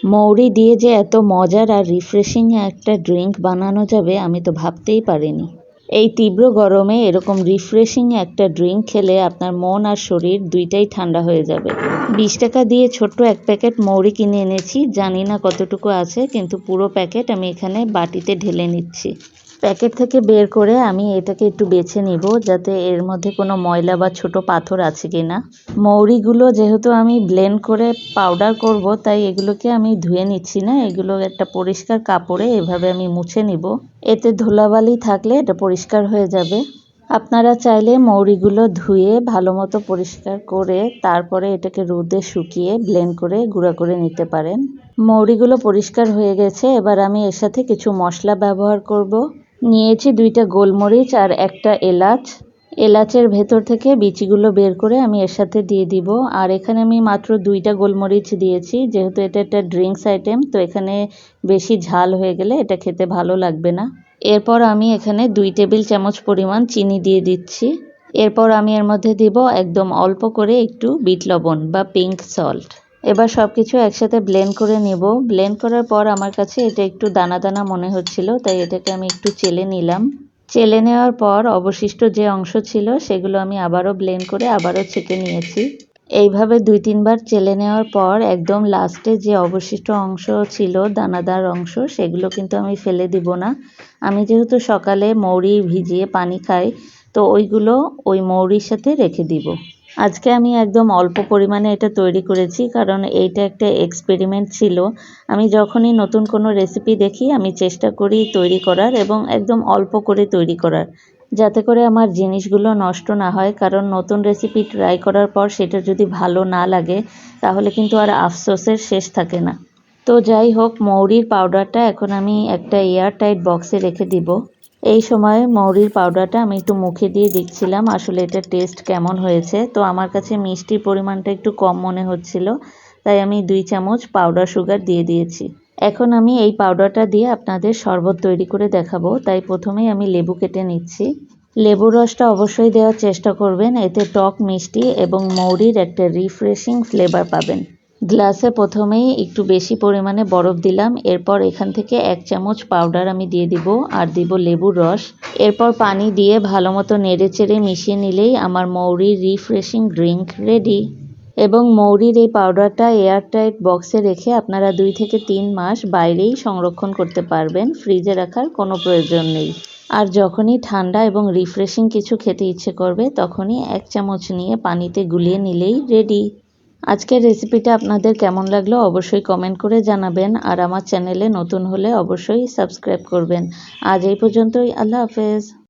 মৌরি দিয়ে যে এত মজার আর রিফ্রেশিং একটা ড্রিঙ্ক বানানো যাবে আমি তো ভাবতেই পারিনি। এই তীব্র গরমে এরকম রিফ্রেশিং একটা ড্রিঙ্ক খেলে আপনার মন আর শরীর দুইটাই ঠান্ডা হয়ে যাবে। 20 টাকা দিয়ে ছোট্ট এক প্যাকেট মৌরি কিনে এনেছি, জানি না কতটুকু আছে, কিন্তু পুরো প্যাকেট আমি এখানে বাটিতে ঢেলে নিচ্ছি। প্যাকেট থেকে বের করে আমি এটাকে একটু বেছে নিব, যাতে এর মধ্যে কোনো ময়লা বা ছোট পাথর আছে কিনা। মৌরিগুলো যেহেতু আমি ব্লেন্ড করে পাউডার করব, তাই এগুলোকে আমি ধুয়ে নিচ্ছি না, এগুলো একটা পরিষ্কার কাপড়ে এভাবে আমি মুছে নিব। এতে ধুলাবালি থাকলে এটা পরিষ্কার হয়ে যাবে। আপনারা চাইলে মৌরিগুলো ধুয়ে ভালো মতো পরিষ্কার করে তারপরে এটাকে রোদে শুকিয়ে ব্লেন্ড করে গুঁড়া করে নিতে পারেন। মৌরিগুলো পরিষ্কার হয়ে গেছে, এবার আমি এর সাথে কিছু মশলা ব্যবহার করব। নিয়েছি 2টা গোলমরিচ আর একটা এলাচ। এলাচের ভেতর থেকে বিচিগুলো বের করে আমি এর সাথে দিয়ে দিব। আর এখানে আমি মাত্র 2টা গোলমরিচ দিয়েছি, যেহেতু এটা একটা ড্রিঙ্কস আইটেম, তো এখানে বেশি ঝাল হয়ে গেলে এটা খেতে ভালো লাগবে না। এরপর আমি এখানে 2 টেবিল চামচ পরিমাণ চিনি দিয়ে দিচ্ছি। এরপর আমি এর মধ্যে দিব একদম অল্প করে একটু বিট লবণ বা পিঙ্ক সল্ট। এবার সব কিছু একসাথে ব্লেন্ড করে নেব। ব্লেন্ড করার পর আমার কাছে এটা একটু দানা দানা মনে হচ্ছিল, তাই এটাকে আমি একটু চেলে নিলাম। চেলে নেওয়ার পর অবশিষ্ট যে অংশ ছিল সেগুলো আমি আবারও ব্লেন্ড করে আবারও ছেঁকে নিয়েছি। এইভাবে 2-3 বার চেলে নেওয়ার পর একদম লাস্টে যে অবশিষ্ট অংশ ছিল, দানাদার অংশ, সেগুলো কিন্তু আমি ফেলে দিব না। আমি যেহেতু সকালে মৌরি ভিজিয়ে পানি খাই, তো ওইগুলো ওই মৌরির সাথে রেখে দিব। আজকে আমি একদম অল্প পরিমাণে এটা তৈরি করেছি, কারণ এইটা একটা এক্সপেরিমেন্ট ছিল। আমি যখনই নতুন কোনো রেসিপি দেখি আমি চেষ্টা করি তৈরি করার, এবং একদম অল্প করে তৈরি করার, যাতে করে আমার জিনিসগুলো নষ্ট না হয়। কারণ নতুন রেসিপি ট্রাই করার পর সেটা যদি ভালো না লাগে, তাহলে কিন্তু আর আফসোসের শেষ থাকে না। তো যাই হোক, মৌরির পাউডারটা এখন আমি একটা এয়ার টাইট বক্সে রেখে দিব। এই সময় মৌরির পাউডারটা আমি একটু মুখে দিয়ে দেখছিলাম আসলে এটা টেস্ট কেমন হয়েছে। তো আমার কাছে মিষ্টির পরিমাণটা একটু কম মনে হচ্ছিল, তাই আমি 2 চামচ পাউডার সুগার দিয়ে দিয়েছি। এখন আমি এই পাউডারটা দিয়ে আপনাদের শরবত তৈরি করে দেখাবো, তাই প্রথমেই আমি লেবু কেটে নিচ্ছি। লেবুর রসটা অবশ্যই দেওয়ার চেষ্টা করবেন, এতে টক মিষ্টি এবং মৌরির একটা রিফ্রেশিং ফ্লেভার পাবেন। গ্লাসে প্রথমেই একটু বেশি পরিমাণে বরফ দিলাম, এরপর এখান থেকে 1 চামচ পাউডার আমি দিয়ে দিব আর দিব লেবুর রস। এরপর পানি দিয়ে ভালো মতো নেড়েচেড়ে মিশিয়ে নিলেই আমার মৌরির রিফ্রেশিং ড্রিঙ্ক রেডি। এবং মৌরির এই পাউডারটা এয়ারটাইট বক্সে রেখে আপনারা 2 থেকে 3 মাস বাইরেই সংরক্ষণ করতে পারবেন, ফ্রিজে রাখার কোনো প্রয়োজন নেই। আর যখনই ঠান্ডা এবং রিফ্রেশিং কিছু খেতে ইচ্ছে করবে, তখনই 1 চামচ নিয়ে পানিতে গুলিয়ে নিলেই রেডি। আজকের রেসিপিটা আপনাদের কেমন লাগলো অবশ্যই কমেন্ট করে জানাবেন, আর আমার চ্যানেলে নতুন হলে অবশ্যই সাবস্ক্রাইব করবেন। আজ এই পর্যন্তই, আল্লাহ হাফেজ।